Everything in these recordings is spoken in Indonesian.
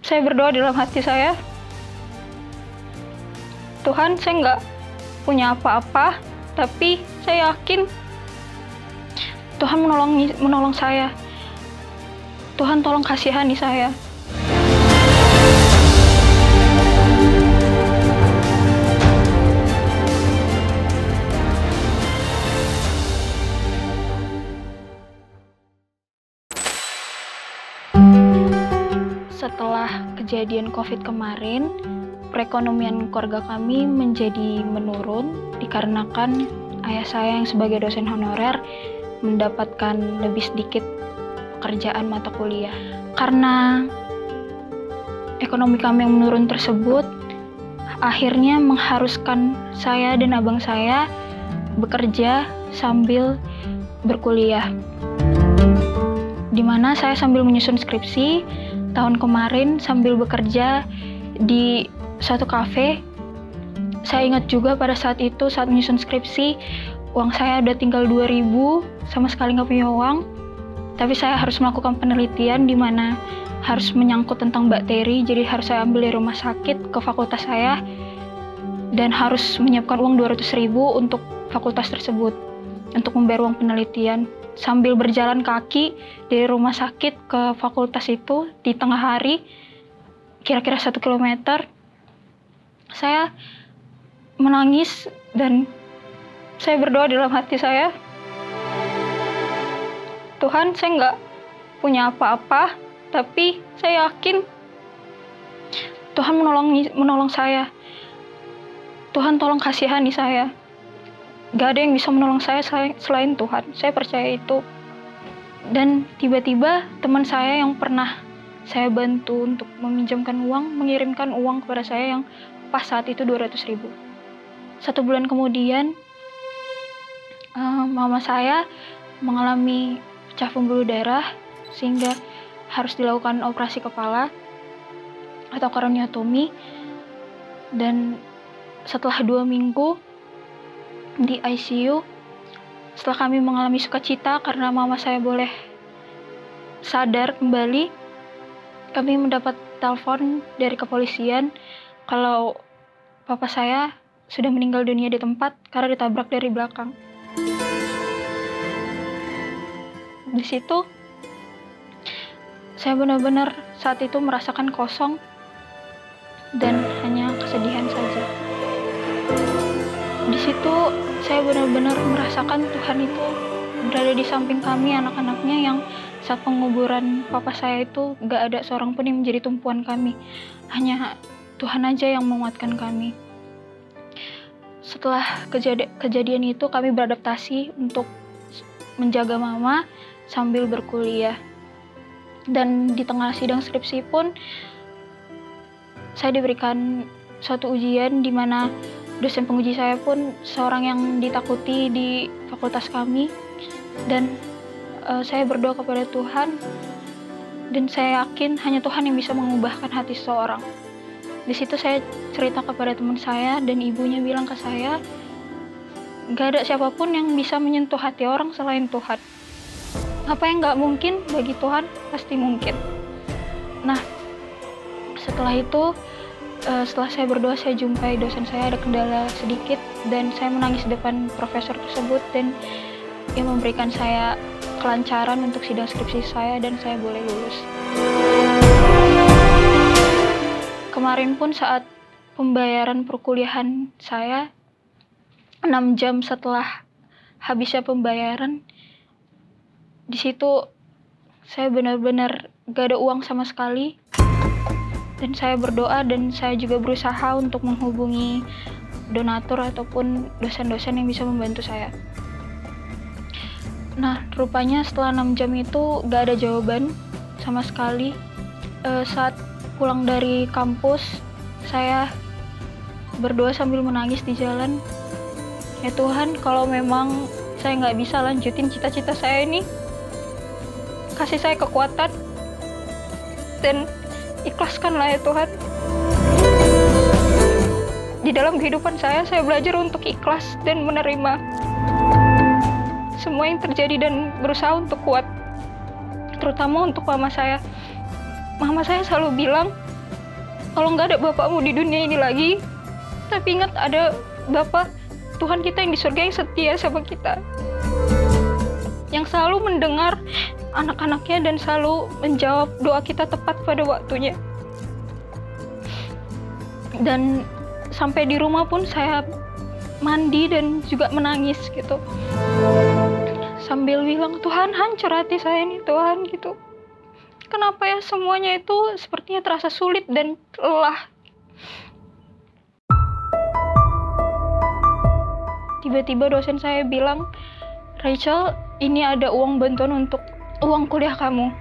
Saya berdoa dalam hati saya, Tuhan, saya nggak punya apa-apa, tapi saya yakin Tuhan menolong saya. Tuhan tolong kasihani saya. Setelah kejadian COVID kemarin, perekonomian keluarga kami menjadi menurun dikarenakan ayah saya yang sebagai dosen honorer mendapatkan lebih sedikit pekerjaan mata kuliah. Karena ekonomi kami yang menurun tersebut, akhirnya mengharuskan saya dan abang saya bekerja sambil berkuliah. Dimana saya sambil menyusun skripsi, tahun kemarin sambil bekerja di suatu kafe. Saya ingat juga pada saat itu, saat menyusun skripsi, uang saya udah tinggal 2.000, sama sekali nggak punya uang. Tapi saya harus melakukan penelitian di mana harus menyangkut tentang bakteri, jadi harus saya ambil dari rumah sakit ke fakultas saya, dan harus menyiapkan uang 200.000 untuk fakultas tersebut, untuk membayar uang penelitian. Sambil berjalan kaki dari rumah sakit ke fakultas itu di tengah hari, kira-kira 1 kilometer, saya menangis dan saya berdoa dalam hati saya, Tuhan, saya nggak punya apa-apa, tapi saya yakin Tuhan menolong saya. Tuhan tolong kasihani saya. Gak ada yang bisa menolong saya selain Tuhan. Saya percaya itu. Dan tiba-tiba teman saya yang pernah saya bantu untuk meminjamkan uang, mengirimkan uang kepada saya yang pas saat itu 200.000. 1 bulan kemudian, mama saya mengalami pecah pembuluh darah sehingga harus dilakukan operasi kepala atau kraniotomi. Dan setelah 2 minggu di ICU, setelah kami mengalami sukacita karena mama saya boleh sadar kembali, kami mendapat telepon dari kepolisian kalau papa saya sudah meninggal dunia di tempat karena ditabrak dari belakang. Di situ, saya benar-benar saat itu merasakan kosong dan hanya kesedihan saja. Di situ saya benar-benar merasakan Tuhan itu berada di samping kami, anak-anaknya, yang saat penguburan papa saya itu gak ada seorang pun yang menjadi tumpuan kami. Hanya Tuhan aja yang menguatkan kami. Setelah kejadian itu, kami beradaptasi untuk menjaga mama sambil berkuliah. Dan di tengah sidang skripsi pun, saya diberikan suatu ujian di mana dosen penguji saya pun seorang yang ditakuti di fakultas kami. Dan saya berdoa kepada Tuhan, dan saya yakin hanya Tuhan yang bisa mengubahkan hati seseorang. Di situ saya cerita kepada teman saya, dan ibunya bilang ke saya, gak ada siapapun yang bisa menyentuh hati orang selain Tuhan. Apa yang gak mungkin bagi Tuhan pasti mungkin. Nah, setelah itu, setelah saya berdoa, saya jumpai dosen saya ada kendala sedikit, dan saya menangis di depan profesor tersebut, dan ia memberikan saya kelancaran untuk sidang skripsi saya, dan saya boleh lulus. Kemarin pun saat pembayaran perkuliahan saya, 6 jam setelah habisnya pembayaran, di situ saya benar-benar gak ada uang sama sekali. Dan saya berdoa, dan saya juga berusaha untuk menghubungi donatur ataupun dosen-dosen yang bisa membantu saya. Nah, rupanya setelah 6 jam itu gak ada jawaban sama sekali. Saat pulang dari kampus, saya berdoa sambil menangis di jalan. Ya Tuhan, kalau memang saya gak bisa lanjutin cita-cita saya ini, kasih saya kekuatan, dan ikhlaskanlah ya Tuhan. Di dalam kehidupan saya belajar untuk ikhlas dan menerima semua yang terjadi dan berusaha untuk kuat. Terutama untuk mama saya. Mama saya selalu bilang, kalau nggak ada bapakmu di dunia ini lagi, tapi ingat ada Bapak Tuhan kita yang di surga yang setia sama kita, yang selalu mendengar anak-anaknya dan selalu menjawab doa kita tepat pada waktunya. Dan sampai di rumah pun saya mandi dan juga menangis gitu, sambil bilang, Tuhan, hancur hati saya nih Tuhan gitu. Kenapa ya semuanya itu sepertinya terasa sulit dan lelah. Tiba-tiba dosen saya bilang, Rachel, ini ada uang bantuan untuk uang kuliah kamu.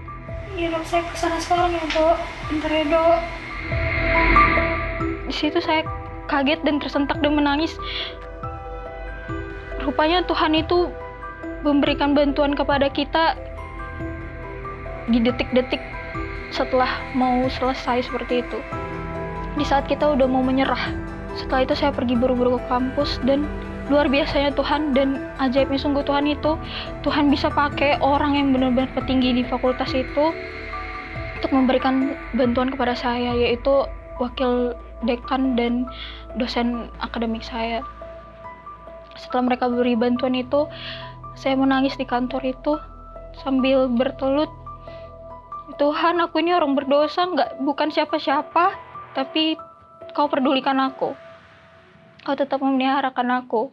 Iya dok, saya kesana sekarang ya dok. Bentar ya dok. Di situ saya kaget dan tersentak dan menangis. Rupanya Tuhan itu memberikan bantuan kepada kita di detik-detik setelah mau selesai seperti itu. Di saat kita udah mau menyerah. Setelah itu saya pergi buru-buru ke kampus dan luar biasanya Tuhan dan ajaibnya sungguh Tuhan itu, Tuhan bisa pakai orang yang benar-benar petinggi di fakultas itu untuk memberikan bantuan kepada saya, yaitu wakil dekan dan dosen akademik saya. Setelah mereka beri bantuan itu, saya menangis di kantor itu sambil bertelut, Tuhan, aku ini orang berdosa, bukan siapa-siapa, tapi Kau pedulikan aku. Kau tetap memeliharakan aku.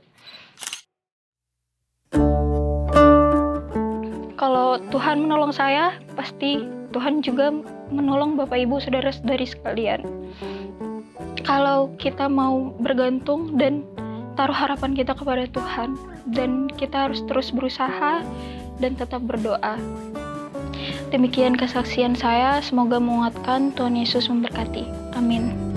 Kalau Tuhan menolong saya, pasti Tuhan juga menolong Bapak Ibu saudara-saudari sekalian. Kalau kita mau bergantung dan taruh harapan kita kepada Tuhan, dan kita harus terus berusaha dan tetap berdoa. Demikian kesaksian saya, semoga menguatkan. Tuhan Yesus memberkati. Amin.